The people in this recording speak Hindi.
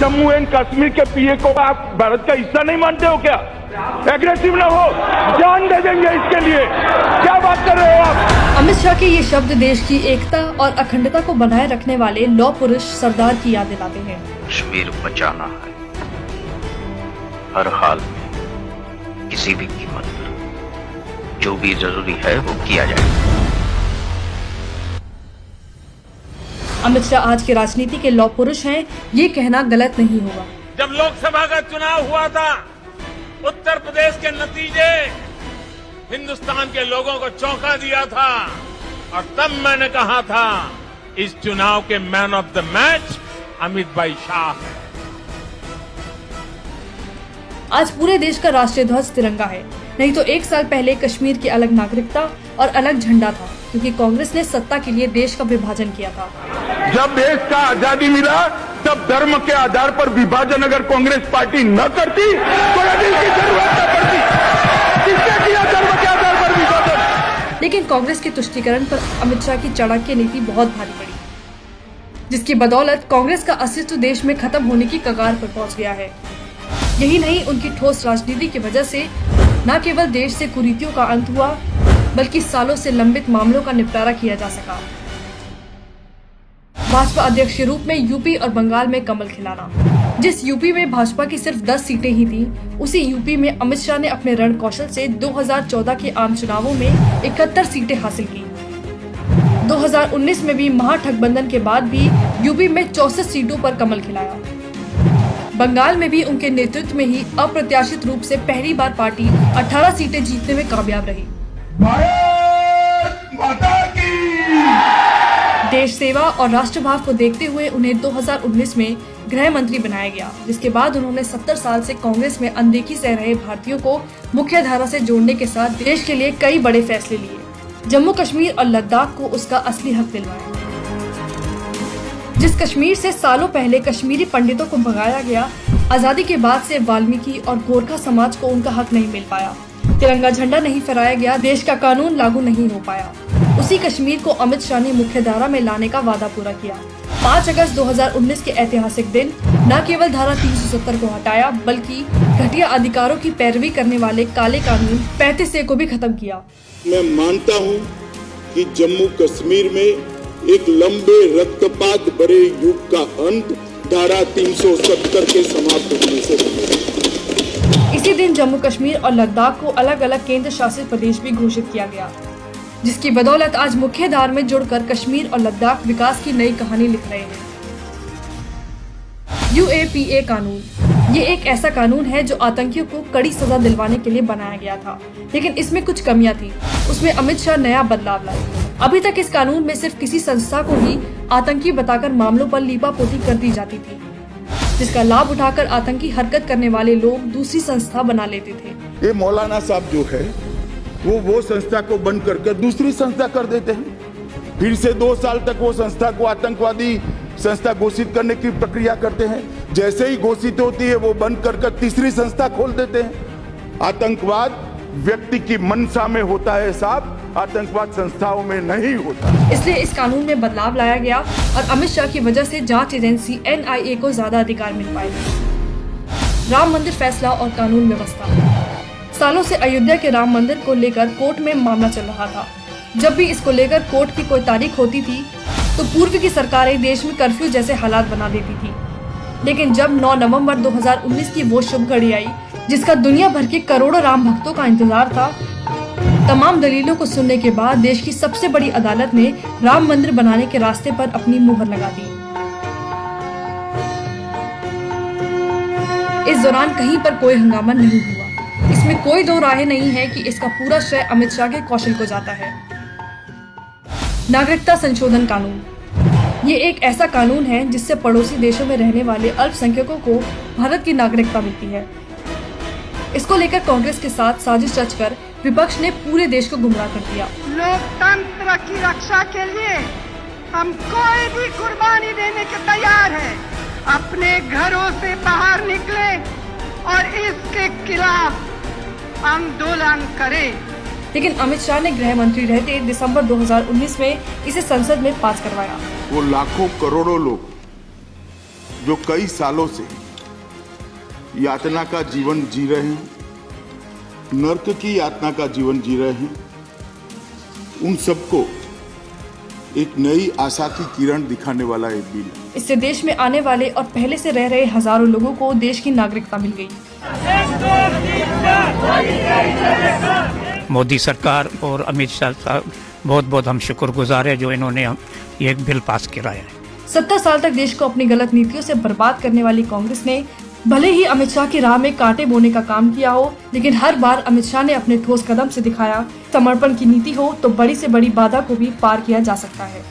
जम्मू एंड कश्मीर के पीए को आप भारत का हिस्सा नहीं मानते हो क्या? एग्रेसिव ना हो, जान दे देंगे इसके लिए। क्या बात कर रहे हो आप? अमित शाह के ये शब्द देश की एकता और अखंडता को बनाए रखने वाले लौह पुरुष सरदार की याद दिलाते हैं। कश्मीर बचाना है, हर हाल में, किसी भी कीमत पर, जो भी जरूरी है वो किया जाएगा। अमित शाह आज की राजनीति के लौह पुरुष हैं, ये कहना गलत नहीं होगा। जब लोकसभा का चुनाव हुआ था, उत्तर प्रदेश के नतीजे हिंदुस्तान के लोगों को चौंका दिया था और तब मैंने कहा था इस चुनाव के man of the match Amit भाई शाह हैं। आज पूरे देश का राष्ट्रीय ध्वज तिरंगा है, नहीं तो एक साल पहले कश्मीर की अलग नागरिकता और अलग झंडा था, क्योंकि कांग्रेस ने सत्ता के लिए देश का विभाजन किया था। जब देश का आजादी मिला तब धर्म के आधार पर विभाजन अगर कांग्रेस पार्टी न करती तो इसकी जरूरत न पड़ती। किसने किया धर्म के आधार पर विभाजन? लेकिन कांग्रेस के तुष्टीकरण पर अमित शाह की चाणक्य नीति बहुत भारी पड़ी, जिसकी बदौलत कांग्रेस का अस्तित्व देश में खत्म होने की कगार पर पहुंच गया है। यही नहीं, उनकी ठोस राजनीति की वजह से न केवल देश से कुरीतियों का अंत हुआ, बल्कि सालों से लंबित मामलों का निपटारा किया जा सका। भाजपा अध्यक्ष के रूप में यूपी और बंगाल में कमल खिलाना। जिस यूपी में भाजपा की सिर्फ 10 सीटें ही थीं, उसी यूपी में अमित शाह ने अपने रण कौशल से 2014 के आम चुनावों में 71 सीटें हासिल की। 2019 में भी महागठबंधन के बाद भी यूपी में 64 सीटों पर कमल खिलाया। बंगाल में भी उनके नेतृत्व में ही अप्रत्याशित रूप से पहली बार पार्टी 18 सीटें जीतने में कामयाब रही। भारत माता की। देश सेवा और राष्ट्रभाव को देखते हुए उन्हें 2019 में गृह मंत्री बनाया गया, जिसके बाद उन्होंने 70 साल से कांग्रेस में अनदेखी सह रहे भारतीयों को मुख्य धारा से जोड़ने के साथ देश के लिए कई बड़े फैसले लिए। जम्मू कश्मीर और लद्दाख को उसका असली हक दिलवाया। जिस कश्मीर से सालों पहले कश्मीरी पंडितों को भगाया गया, आजादी के बाद से वाल्मीकि और गोरखा समाज को उनका हक नहीं मिल पाया, तिरंगा झंडा नहीं फहराया गया, देश का कानून लागू नहीं हो पाया, उसी कश्मीर को अमित शाह ने मुख्य धारा में लाने का वादा पूरा किया। 5 अगस्त 2019 के ऐतिहासिक दिन न केवल धारा 370 को हटाया, बल्कि घटिया अधिकारों की पैरवी करने वाले काले कानून 35A को भी खत्म किया। मैं मानता हूं कि जम्मू कश्मीर में एक लंबे रक्तपात भरे युग का अंत धारा 370 के समाप्त होने से बनेगा। इसी दिन जम्मू कश्मीर और लद्दाख को अलग अलग केंद्र शासित प्रदेश भी घोषित किया गया, जिसकी बदौलत आज मुख्य धारा में जुड़कर कश्मीर और लद्दाख विकास की नई कहानी लिख रहे हैं। UAPA कानून, ये एक ऐसा कानून है जो आतंकियों को कड़ी सजा दिलवाने के लिए बनाया गया था, लेकिन इसमें कुछ कमियां थी। उसमें अमित शाह नया बदलाव लाए। अभी तक इस कानून में सिर्फ किसी संस्था को ही आतंकी बताकर मामलों पर लीपापोती कर दी जाती थी, जिसका लाभ उठाकर आतंकी हरकत करने वाले लोग दूसरी संस्था बना लेते थे। ये मौलाना साहब जो है वो संस्था को बंद करके दूसरी संस्था कर देते हैं, फिर से 2 साल तक वो संस्था को आतंकवादी संस्था घोषित करने की प्रक्रिया करते हैं। जैसे ही घोषित होती है वो बंद कर तीसरी संस्था खोल देते हैं। आतंकवाद व्यक्ति की मंशा में होता है साहब, आतंकवाद संस्थाओं में नहीं होता। इसलिए इस कानून में बदलाव लाया गया और अमित शाह की वजह से जांच एजेंसी NIA को ज्यादा अधिकार मिल पाए। राम मंदिर फैसला और कानून व्यवस्था। सालों से अयोध्या के राम मंदिर को लेकर कोर्ट में मामला चल रहा था। जब भी इसको लेकर कोर्ट की कोई तारीख होती थी तो पूर्व की सरकारें देश में कर्फ्यू जैसे हालात बना देती थी। लेकिन जब 9 नवंबर 2019 की वो शुभ घड़ी आई, जिसका दुनिया भर के करोड़ों राम भक्तों का इंतजार था, तमाम दलीलों को सुनने के बाद देश की सबसे बड़ी अदालत ने राम मंदिर बनाने के रास्ते पर अपनी मुहर लगा दी। इस दौरान कहीं पर कोई हंगामा नहीं हुआ। इसमें कोई दो राय नहीं है कि इसका पूरा श्रेय अमित शाह के कौशल को जाता है। नागरिकता संशोधन कानून, ये एक ऐसा कानून है जिससे पड़ोसी देशों में रहने वाले अल्पसंख्यकों को भारत की नागरिकता मिलती है। इसको लेकर कांग्रेस के साथ साजिश रचकर विपक्ष ने पूरे देश को गुमराह कर दिया। लोकतंत्र की रक्षा के लिए हम कोई भी कुर्बानी देने के तैयार हैं। अपने घरों से बाहर निकले और इसके खिलाफ आंदोलन करें। लेकिन अमित शाह ने गृह मंत्री रहते दिसंबर 2019 में इसे संसद में पास करवाया। वो लाखों करोड़ों लोग जो कई सालों से यातना का जीवन जी रहे हैं, नर्क की यातना का जीवन जी रहे हैं, उन सबको एक नई आशा की किरण दिखाने वाला एक बिल है। इससे देश में आने वाले और पहले से रह रहे हजारों लोगों को देश की नागरिकता मिल गई। मोदी सरकार और अमित शाह साहब बहुत बहुत हम शुक्रगुजार है जो इन्होंने ये बिल पास कराया है। 70 साल तक देश को अपनी गलत नीतियों से बर्बाद करने वाली कांग्रेस ने भले ही अमित शाह की राह में कांटे बोने का काम किया हो, लेकिन हर बार अमित शाह ने अपने ठोस कदम से दिखाया समर्पण की नीति हो तो बड़ी से बड़ी बाधा को भी पार किया जा सकता है।